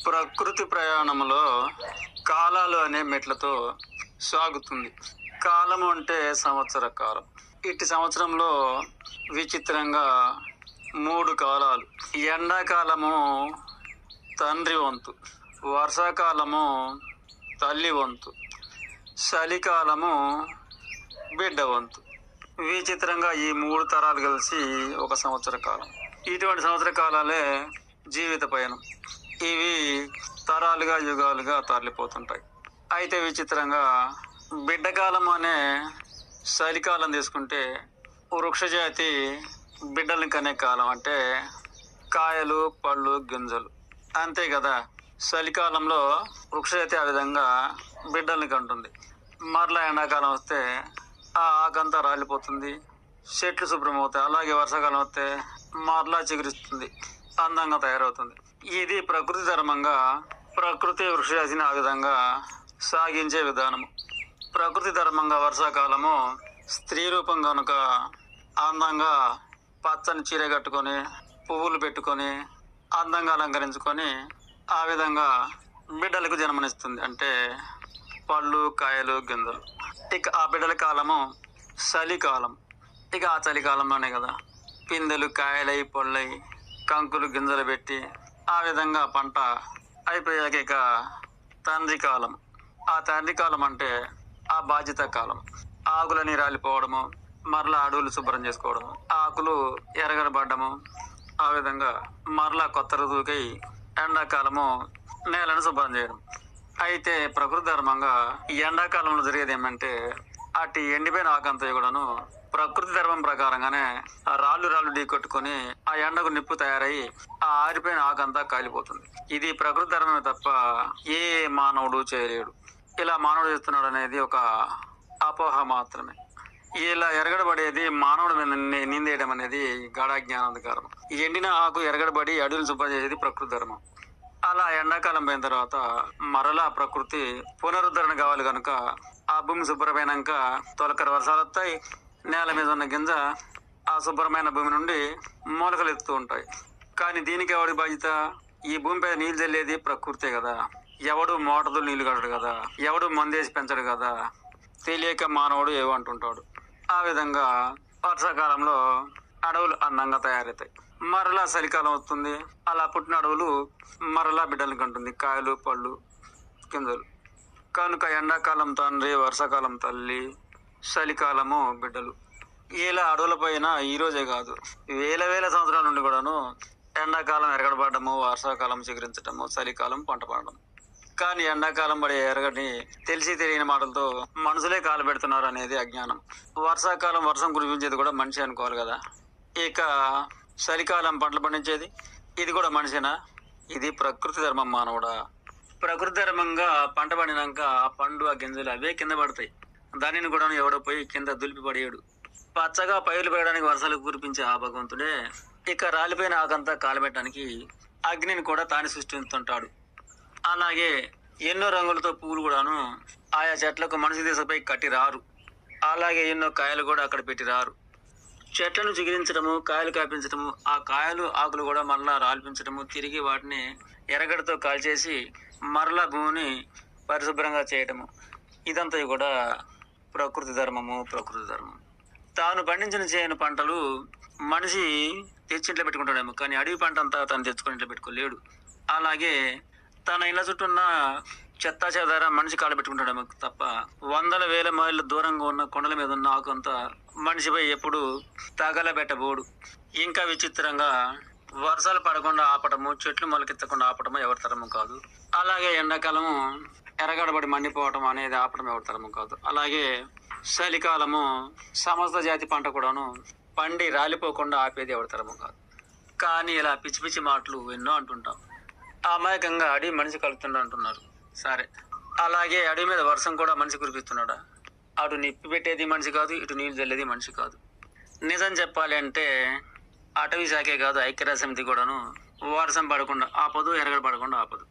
ప్రకృతి ప్రయాణంలో కాలాలు అనే మెట్లతో సాగుతుంది. కాలము అంటే సంవత్సర కాలం. ఇటు సంవత్సరంలో విచిత్రంగా 3 కాలాలు. ఎండాకాలము తండ్రి వంతు, వర్షాకాలము తల్లి వంతు, చలికాలము బిడ్డ వంతు. విచిత్రంగా ఈ 3 తరాలు కలిసి ఒక సంవత్సర కాలం. ఇటువంటి సంవత్సర కాలాలే జీవిత పయనం. ఇవి తరాలుగా యుగాలుగా తరలిపోతుంటాయి. అయితే విచిత్రంగా బిడ్డకాలం అనే చలికాలం తీసుకుంటే వృక్షజాతి బిడ్డల్ని కనే కాలం. అంటే కాయలు, పళ్ళు, గింజలు. అంతే కదా, చలికాలంలో వృక్షజాతి ఆ విధంగా బిడ్డల్ని కంటుంది. మరలా ఎండాకాలం వస్తే ఆ ఆకంతా రాలిపోతుంది, చెట్లు శుభ్రం అవుతాయి. అలాగే వర్షాకాలం వస్తే మరలా చిగురిస్తుంది, అందంగా తయారవుతుంది. ఇది ప్రకృతి ధర్మంగా ప్రకృతి వృక్షజాతిని ఆ విధంగా సాగించే విధానము. ప్రకృతి ధర్మంగా వర్షాకాలము స్త్రీ రూపం కనుక అందంగా పచ్చని చీర కట్టుకొని పువ్వులు పెట్టుకొని అందంగా అలంకరించుకొని ఆ విధంగా బిడ్డలకు జన్మనిస్తుంది. అంటే పళ్ళు, కాయలు, గింజలు. ఇక ఆ బిడ్డల కాలము చలికాలం. ఇక ఆ చలికాలంలోనే కదా పిందెలు కాయలై పళ్ళై కంకులు గింజలు పెట్టి ఆ విధంగా పంట అయిపోయాక ఇక తండ్రి కాలం. ఆ తండ్రి కాలం అంటే ఆ బాధ్యత కాలం. ఆకులని రాలిపోవడము, మరలా అడవులు శుభ్రం చేసుకోవడము, ఆకులు ఎరగనబడ్డము, ఆ విధంగా మరలా కొత్త ఋతువుకై ఎండాకాలము నేలను శుభ్రం చేయడం. అయితే ప్రకృతి ధర్మంగా ఈ ఎండాకాలంలో జరిగేది ఏమంటే అటు ఎండిపోయిన ఆకంతా కూడాను ప్రకృతి ధర్మం ప్రకారంగానే ఆ రాళ్ళు ఢీ కొట్టుకొని ఆ ఎండకు నిప్పు తయారయ్యి ఆ ఆరిపోయిన ఆకంతా కాలిపోతుంది. ఇది ప్రకృతి ధర్మమే తప్ప ఏ మానవుడు చేయలేడు. ఇలా మానవుడు చేస్తున్నాడు అనేది ఒక అపోహ మాత్రమే. ఇలా ఎరగడబడేది మానవుడి మీద నిందేయడం అనేది గాఢాజ్ఞానాధికారం. ఎండిన ఆకు ఎరగడబడి అడవులు శుభ్రం చేసేది ప్రకృతి ధర్మం. అలా ఎండాకాలం పోయిన తర్వాత మరలా ప్రకృతి పునరుద్ధరణ కావాలి కనుక ఆ భూమి శుభ్రమైనాక తొలకరి వర్షాలు వస్తాయి. నేల మీద ఉన్న గింజ ఆ శుభ్రమైన భూమి నుండి మూలకలు ఎత్తుతూ ఉంటాయి. కానీ దీనికి ఎవడి బాధ్యత? ఈ భూమిపై నీళ్లు చల్లేది ప్రకృతే కదా. ఎవడు మోటార్తో నీళ్లు కట్టడు కదా, ఎవడు మందేసి పెంచడు కదా. తెలియక మానవుడు ఏవో అంటుంటాడు. ఆ విధంగా వర్షాకాలంలో అడవులు అందంగా తయారవుతాయి. మరలా చలికాలం వస్తుంది. అలా పుట్టిన అడవులు మరలా బిడ్డలు కంటుంది, కాయలు, పళ్ళు, గింజలు. కనుక ఎండాకాలం తండ్రి, వర్షాకాలం తల్లి, చలికాలము బిడ్డలు. ఇలా అడవుల పైన ఈ రోజే కాదు వేల వేల సంవత్సరాల నుండి కూడాను ఎండాకాలం ఎరగడబడము, వర్షాకాలం చిగురించడము, చలికాలం పంట పడడం. కానీ ఎండాకాలం పడే ఎరగని తెలిసి తెలియని మాటలతో మనుషులే కాలు పెడుతున్నారు అనేది అజ్ఞానం. వర్షాకాలం వర్షం కురిపించేది కూడా మనిషి అనుకోవాలి కదా. ఇక చలికాలం పంటలు పండించేది ఇది కూడా మనిషేనా? ఇది ప్రకృతి ధర్మం. మానవుడా, ప్రకృతి ధర్మంగా పంట పండినాక ఆ పండు, ఆ గింజలు అవే కింద పడతాయి. దానిని కూడా ఎవడో పోయి కింద దులిపి పడేయడు. పచ్చగా పైరు పెరగడానికి వర్షాలు కురిపించే ఆ భగవంతుడే ఇక రాలిపోయిన ఆకంతా కాలబెట్టడానికి అగ్నిని కూడా తాను సృష్టిస్తుంటాడు. అలాగే ఎన్నో రంగులతో పువ్వులు కూడాను ఆయా చెట్లకు మనిషి దిశపై కట్టి రారు. అలాగే ఎన్నో కాయలు కూడా అక్కడ పెట్టి రారు. చెట్లను చిగిరించడము, కాయలు కాపించడము, ఆ కాయలు ఆకులు కూడా మరలా రాల్పించడము, తిరిగి వాటిని ఎరగడతో కాల్చేసి మరలా భూమిని పరిశుభ్రంగా చేయటము, ఇదంతా కూడా ప్రకృతి ధర్మము. ప్రకృతి ధర్మం. తాను పండించిన చేయని పంటలు మనిషి తెచ్చి ఇంట్లో పెట్టుకుంటాడేమో, కానీ అడవి పంట అంతా తను తెచ్చుకొని ఇంట్లో పెట్టుకోలేడు. అలాగే తన ఇళ్ళ చుట్టూ ఉన్న చెత్తా చెదార మనిషి కాడ పెట్టుకుంటాడేమో తప్ప వందల వేల మైళ్ళ దూరంగా ఉన్న కొండల మీద ఉన్న ఆకంతా మనిషిపై ఎప్పుడు తగలబెట్టబోడు. ఇంకా విచిత్రంగా వర్షాలు పడకుండా ఆపటము, చెట్లు మొలకెత్తకుండా ఆపటము ఎవరి తరము కాదు. అలాగే ఎండాకాలము ఎరగడబడి మండిపోవటం అనేది ఆపడం ఎవరి తరము కాదు. అలాగే చలికాలము సమస్త జాతి పంట కూడాను పండి రాలిపోకుండా ఆపేది ఎవరి తరము కాదు. కానీ ఇలా పిచ్చి పిచ్చి మాటలు ఎన్నో అంటుంటాం. అమాయకంగా అడవి మనిషి కలుపుతుండ అంటున్నారు. సరే, అలాగే అడవి మీద వర్షం కూడా మనిషి కురిపిస్తున్నాడా? అటు నిప్పి పెట్టేది మనిషి కాదు, ఇటు నీళ్లు చల్లేది మనిషి కాదు. నిజం చెప్పాలి అంటే అటవీ శాఖే కాదు, ఐక్యరాజ్య సమితి కూడాను వర్షం పడకుండా ఆపదు, ఎరగడ పడకుండా ఆపదు.